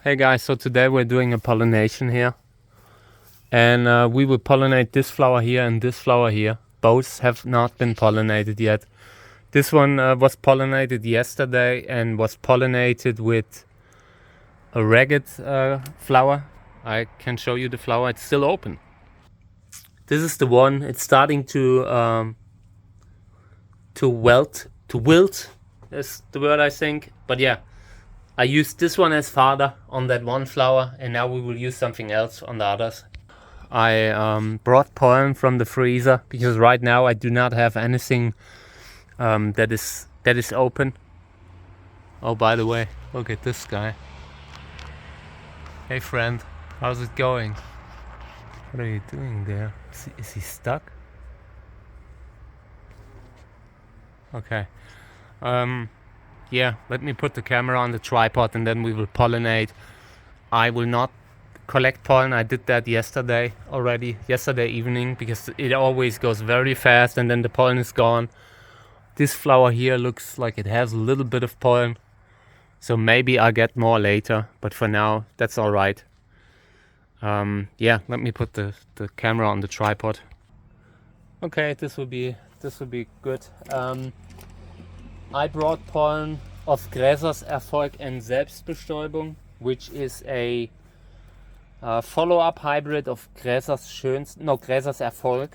Hey guys, so today we're doing a pollination here, and we will pollinate this flower here and this flower here. Both have not been pollinated yet. This one was pollinated yesterday and was pollinated with a ragged flower. I can show you the flower, it's still open. This is the one, it's starting to wilt is the word I think, but yeah. I used this one as fodder on that one flower, and now we will use something else on the others. I brought pollen from the freezer because right now I do not have anything that is open. Oh, by the way, look at this guy. Hey friend, how's it going? What are you doing there? Is he stuck? Okay. Yeah, let me put the camera on the tripod and then we will pollinate. I will not collect pollen. I did that yesterday evening, because it always goes very fast and then the pollen is gone. This flower here looks like it has a little bit of pollen, so maybe I'll get more later, but for now that's all right. Yeah, let me put the camera on the tripod. Okay, this will be good. I brought pollen of Gräsers Erfolg and Selbstbestäubung, which is a follow-up hybrid of Gräsers Erfolg.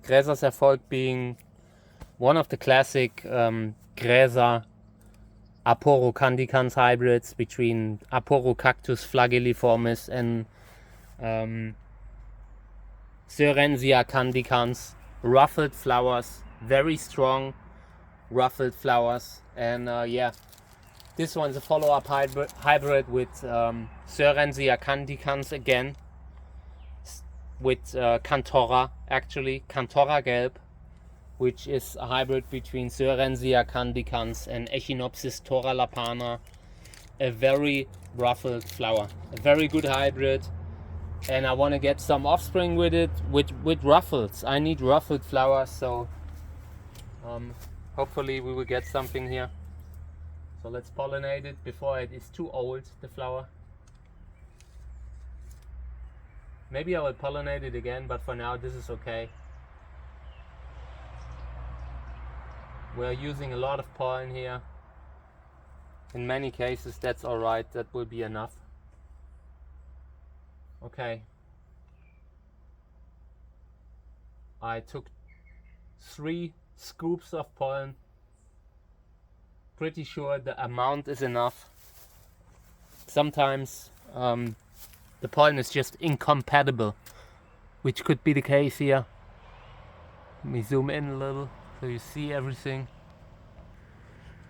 Gräsers Erfolg being one of the classic Gräser Aporocandicans hybrids between Cactus flagelliformis and Sorensia candicans. Ruffled flowers, very strong ruffled flowers, and yeah, this one's a follow-up hybrid with Sorensia candicans again, with Cantora Gelb, which is a hybrid between Sorensia candicans and Echinopsis toralapana. A very ruffled flower, a very good hybrid, and I want to get some offspring with it, with ruffles. I need ruffled flowers, so hopefully we will get something here. So let's pollinate it before it is too old, the flower. Maybe I will pollinate it again, but for now this is okay. We're using a lot of pollen here. In many cases that's alright, that will be enough. Okay. I took 3 scoops of pollen. Pretty sure the amount is enough. Sometimes the pollen is just incompatible, which could be the case here. Let me zoom in a little so you see everything.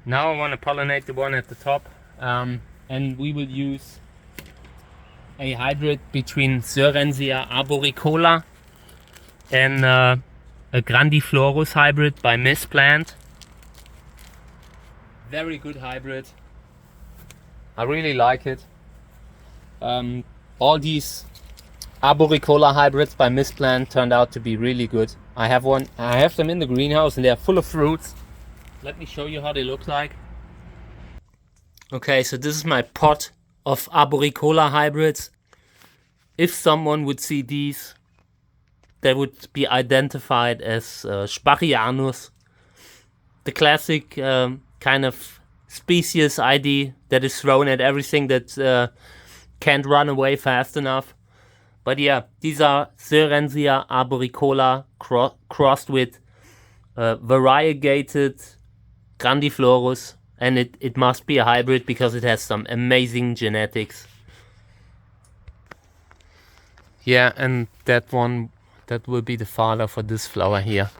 Now I want to pollinate the one at the top, and we will use a hybrid between Sorensia arboricola and a grandiflorus hybrid by Miss Plant. Very good hybrid. I really like it. All these arboricola hybrids by Miss Plant turned out to be really good. I have them in the greenhouse and they are full of fruits. Let me show you how they look like. Okay, so this is my pot of arboricola hybrids. If someone would see these, they would be identified as Sparianus, the classic kind of species ID that is thrown at everything that can't run away fast enough. But yeah, these are Sorensia arboricola crossed with variegated grandiflorus, and it must be a hybrid because it has some amazing genetics. Yeah, and that will be the father for this flower here.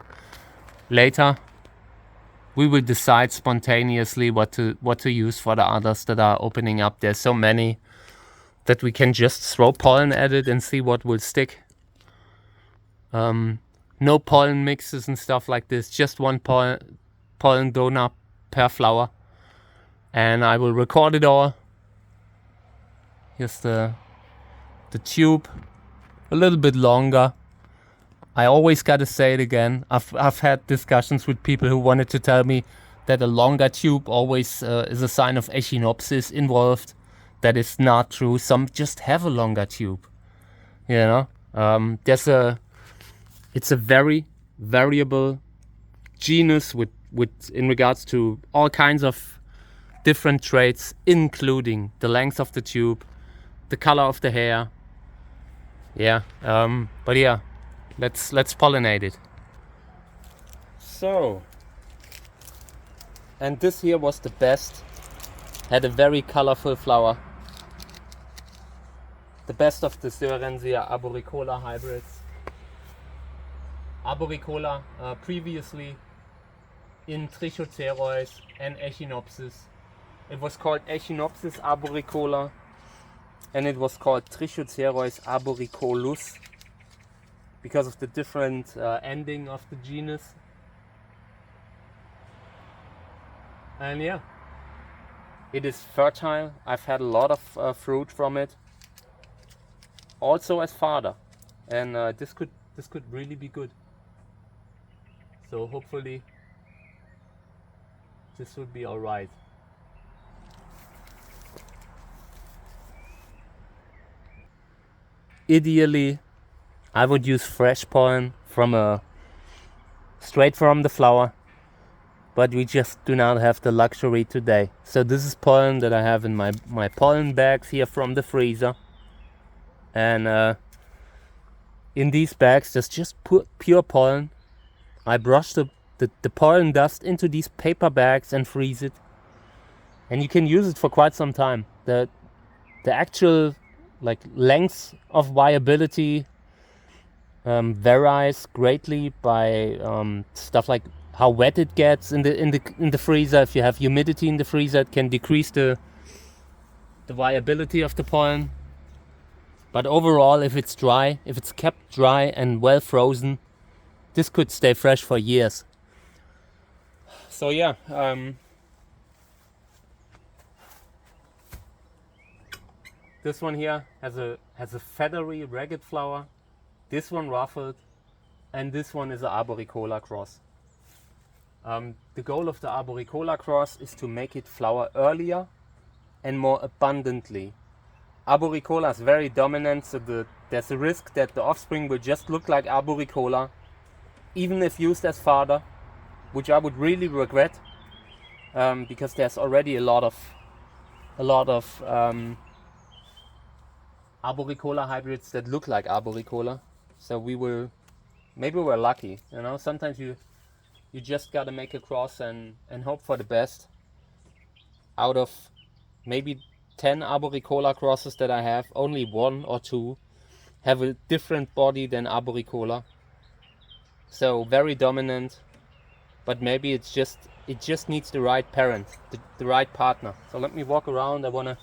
Later we will decide spontaneously what to use for the others that are opening up. There's so many that we can just throw pollen at it and see what will stick. No pollen mixes and stuff like this, just one pollen donor per flower, and I will record it all. Here's the tube, a little bit longer. I always gotta say it again. I've had discussions with people who wanted to tell me that a longer tube always is a sign of Echinopsis involved. that is not true. Some just have a longer tube, you know. It's a very variable genus with in regards to all kinds of different traits, including the length of the tube, the color of the hair. Yeah, but yeah, let's pollinate it. So, and this here was the best. Had a very colorful flower. The best of the Syringia arboricola hybrids. Arboricola previously in Trichocereus and Echinopsis. It was called Echinopsis arboricola and it was called Trichocereus arboricolus because of the different ending of the genus. And yeah, it is fertile. I've had a lot of fruit from it. Also as fodder, and this could really be good. So hopefully this will be all right. Ideally, I would use fresh pollen straight from the flower, but we just do not have the luxury today. So this is pollen that I have in my pollen bags here from the freezer, and in these bags there's just pure pollen. I brush the pollen dust into these paper bags and freeze it, and you can use it for quite some time. The actual length of viability varies greatly by stuff like how wet it gets in the freezer. If you have humidity in the freezer, it can decrease the viability of the pollen. But overall, if it's dry, if it's kept dry and well frozen, this could stay fresh for years. So yeah, this one here has a feathery ragged flower. This one ruffled, and this one is an arboricola cross. The goal of the arboricola cross is to make it flower earlier and more abundantly. Arboricola is very dominant, so there's a risk that the offspring will just look like arboricola, even if used as fodder, which I would really regret, because there's already a lot of arboricola hybrids that look like arboricola. So maybe we're lucky, you know. Sometimes you just gotta make a cross and hope for the best. Out of maybe 10 arboricola crosses that I have, only 1 or 2 have a different body than arboricola. So very dominant, but maybe it just needs the right parent, the right partner. So let me walk around. I wanna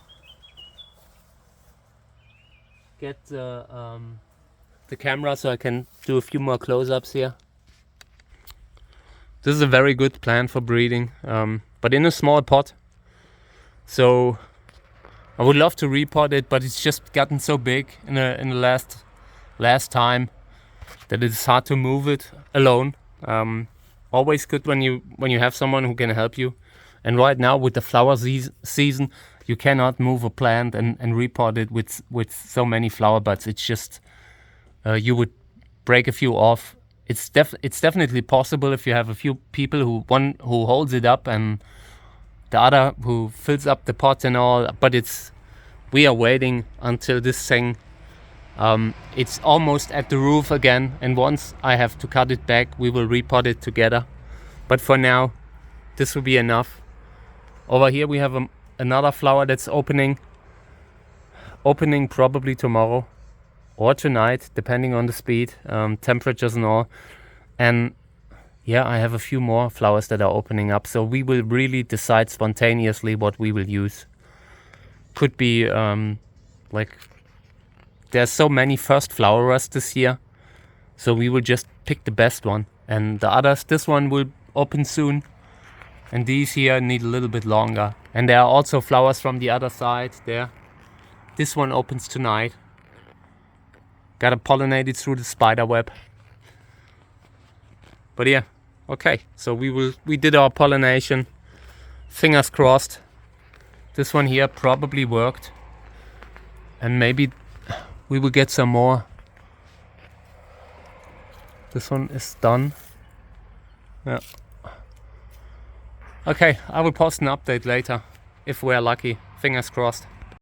get the camera so I can do a few more close-ups here. This is a very good plant for breeding, but in a small pot. So I would love to repot it, but it's just gotten so big in the last time that it's hard to move it alone. Always good when you have someone who can help you. And right now with the flower season, you cannot move a plant and repot it with so many flower buds. It's just you would break a few off. It's definitely possible if you have a few people one who holds it up and the other who fills up the pot and all. But we are waiting until this thing it's almost at the roof again, and once I have to cut it back, we will repot it together. But for now, this will be enough. Over here we have another flower that's opening probably tomorrow or tonight, depending on the speed, temperatures and all. And yeah, I have a few more flowers that are opening up, so we will really decide spontaneously what we will use. Could be there's so many first flowerers this year, so we will just pick the best one, and the others, this one will open soon, and these here need a little bit longer. And there are also flowers from the other side there. This one opens tonight. Gotta pollinate it through the spider web. But yeah, okay, so we did our pollination. Fingers crossed. This one here probably worked. and maybe we will get some more. This one is done. Yeah. Okay, I will post an update later if we're lucky. Fingers crossed.